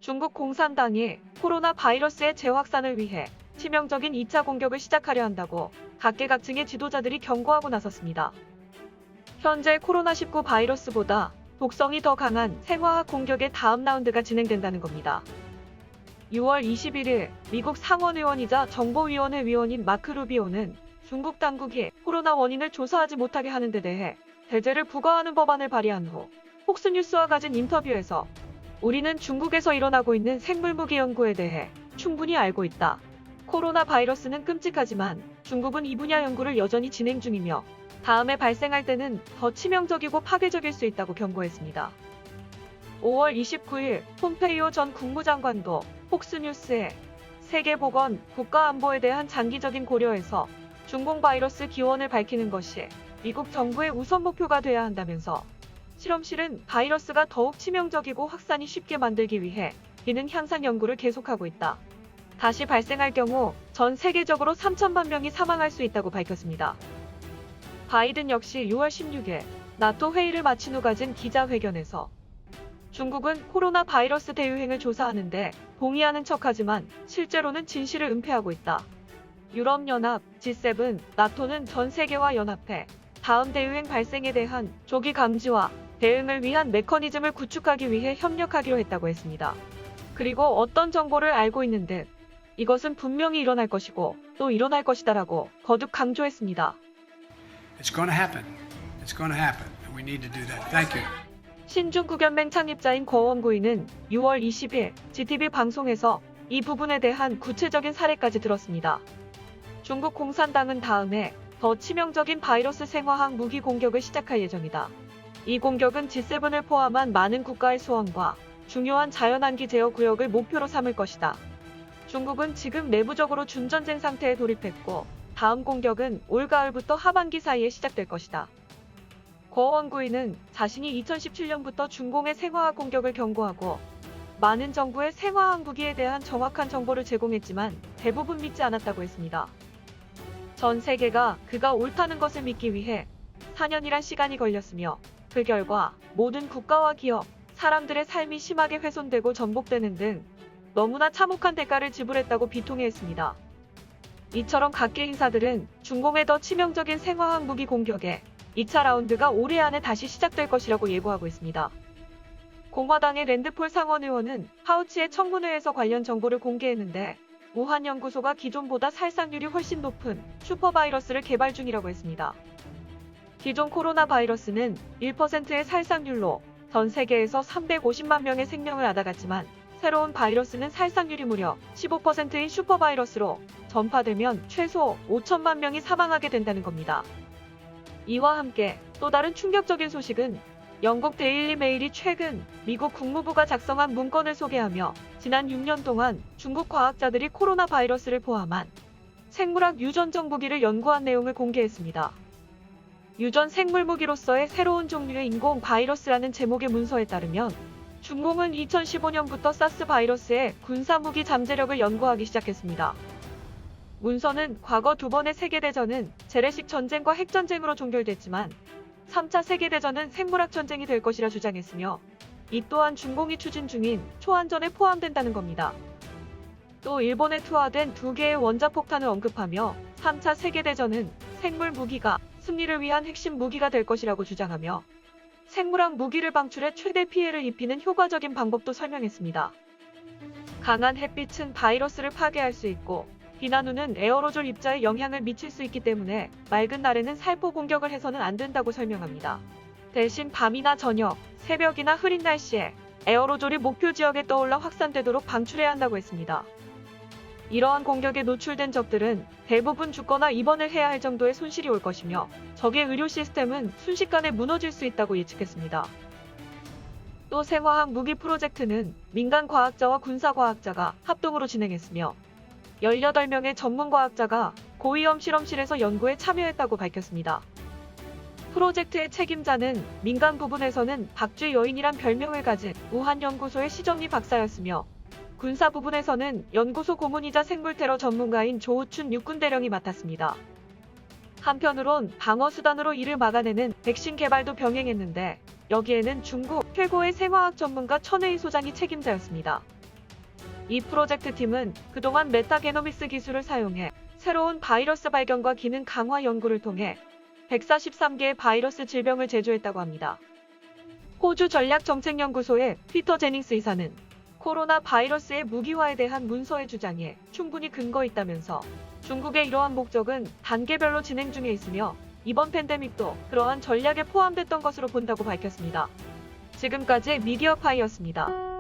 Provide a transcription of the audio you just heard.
중국 공산당이 코로나 바이러스의 재확산을 위해 치명적인 2차 공격을 시작하려 한다고 각계각층의 지도자들이 경고하고 나섰습니다. 현재 코로나19 바이러스보다 독성이 더 강한 생화학 공격의 다음 라운드가 진행된다는 겁니다. 6월 21일 미국 상원의원이자 정보위원회 위원인 마크 루비오는 중국 당국이 코로나 원인을 조사하지 못하게 하는 데 대해 제재를 부과하는 법안을 발의한 후 폭스뉴스와 가진 인터뷰에서 우리는 중국에서 일어나고 있는 생물무기 연구에 대해 충분히 알고 있다. 코로나 바이러스는 끔찍하지만 중국은 이 분야 연구를 여전히 진행 중이며 다음에 발생할 때는 더 치명적이고 파괴적일 수 있다고 경고했습니다. 5월 29일 폼페이오 전 국무장관도 폭스뉴스에 세계보건, 국가안보에 대한 장기적인 고려에서 중공 바이러스 기원을 밝히는 것이 미국 정부의 우선 목표가 돼야 한다면서 실험실은 바이러스가 더욱 치명적이고 확산이 쉽게 만들기 위해 기능 향상 연구를 계속하고 있다. 다시 발생할 경우 전 세계적으로 3천만 명이 사망할 수 있다고 밝혔습니다. 바이든 역시 6월 16일 나토 회의를 마친 후 가진 기자회견에서 중국은 코로나 바이러스 대유행을 조사하는데 동의하는 척하지만 실제로는 진실을 은폐하고 있다. 유럽연합, G7, 나토는 전 세계와 연합해 다음 대유행 발생에 대한 조기 감지와 대응을 위한 메커니즘을 구축하기 위해 협력하기로 했다고 했습니다. 그리고 어떤 정보를 알고 있는 듯 이것은 분명히 일어날 것이고 또 일어날 것이다라고 거듭 강조했습니다. It's going to happen. It's going to happen. And we need to do that. Thank you. 신중국연맹 창립자인 거원구이는 6월 20일 GTV 방송에서 이 부분에 대한 구체적인 사례까지 들었습니다. 중국 공산당은 다음에 더 치명적인 바이러스 생화학 무기 공격을 시작할 예정이다. 이 공격은 G7을 포함한 많은 국가의 수원과 중요한 자연환기 제어 구역을 목표로 삼을 것이다. 중국은 지금 내부적으로 준전쟁 상태에 돌입했고 다음 공격은 올가을부터 하반기 사이에 시작될 것이다. 거원구이는 자신이 2017년부터 중공의 생화학 공격을 경고하고 많은 정부의 생화학 무기에 대한 정확한 정보를 제공했지만 대부분 믿지 않았다고 했습니다. 전 세계가 그가 옳다는 것을 믿기 위해 4년이란 시간이 걸렸으며 그 결과 모든 국가와 기업, 사람들의 삶이 심하게 훼손되고 전복되는 등 너무나 참혹한 대가를 지불했다고 비통해했습니다. 이처럼 각계 인사들은 중공의 더 치명적인 생화학 무기 공격에 2차 라운드가 올해 안에 다시 시작될 것이라고 예고하고 있습니다. 공화당의 랜드폴 상원의원은 파우치의 청문회에서 관련 정보를 공개했는데 우한 연구소가 기존보다 살상률이 훨씬 높은 슈퍼바이러스를 개발 중이라고 했습니다. 기존 코로나 바이러스는 1%의 살상률로 전 세계에서 350만 명의 생명을 앗아갔지만 새로운 바이러스는 살상률이 무려 15%인 슈퍼바이러스로 전파되면 최소 5천만 명이 사망하게 된다는 겁니다. 이와 함께 또 다른 충격적인 소식은 영국 데일리 메일이 최근 미국 국무부가 작성한 문건을 소개하며 지난 6년 동안 중국 과학자들이 코로나 바이러스를 포함한 생물학 유전적 무기를 연구한 내용을 공개했습니다. 유전 생물 무기로서의 새로운 종류의 인공 바이러스라는 제목의 문서에 따르면 중공은 2015년부터 사스 바이러스의 군사무기 잠재력을 연구하기 시작했습니다. 문서는 과거 두 번의 세계대전은 재래식 전쟁과 핵전쟁으로 종결됐지만 3차 세계대전은 생물학 전쟁이 될 것이라 주장했으며 이 또한 중공이 추진 중인 초안전에 포함된다는 겁니다. 또 일본에 투하된 2개의 원자폭탄을 언급하며 3차 세계대전은 생물 무기가 승리를 위한 핵심 무기가 될 것이라고 주장하며 생물학 무기를 방출해 최대 피해를 입히는 효과적인 방법도 설명했습니다. 강한 햇빛은 바이러스를 파괴할 수 있고 비난우는 에어로졸 입자에 영향을 미칠 수 있기 때문에 맑은 날에는 살포 공격을 해서는 안 된다고 설명합니다. 대신 밤이나 저녁, 새벽이나 흐린 날씨에 에어로졸이 목표 지역에 떠올라 확산되도록 방출해야 한다고 했습니다. 이러한 공격에 노출된 적들은 대부분 죽거나 입원을 해야 할 정도의 손실이 올 것이며 적의 의료 시스템은 순식간에 무너질 수 있다고 예측했습니다. 또 생화학 무기 프로젝트는 민간 과학자와 군사 과학자가 합동으로 진행했으며 18명의 전문 과학자가 고위험 실험실에서 연구에 참여했다고 밝혔습니다. 프로젝트의 책임자는 민간 부분에서는 박쥐 여인이란 별명을 가진 우한 연구소의 시정리 박사였으며 군사 부분에서는 연구소 고문이자 생물테러 전문가인 조우춘 육군대령이 맡았습니다. 한편으론 방어수단으로 이를 막아내는 백신 개발도 병행했는데 여기에는 중국 최고의 생화학 전문가 천웨이 소장이 책임자였습니다. 이 프로젝트 팀은 그동안 메타게노믹스 기술을 사용해 새로운 바이러스 발견과 기능 강화 연구를 통해 143개의 바이러스 질병을 제조했다고 합니다. 호주 전략정책연구소의 피터 제닝스 의사는 코로나 바이러스의 무기화에 대한 문서의 주장에 충분히 근거 있다면서 중국의 이러한 목적은 단계별로 진행 중에 있으며 이번 팬데믹도 그러한 전략에 포함됐던 것으로 본다고 밝혔습니다. 지금까지 미디어파이였습니다.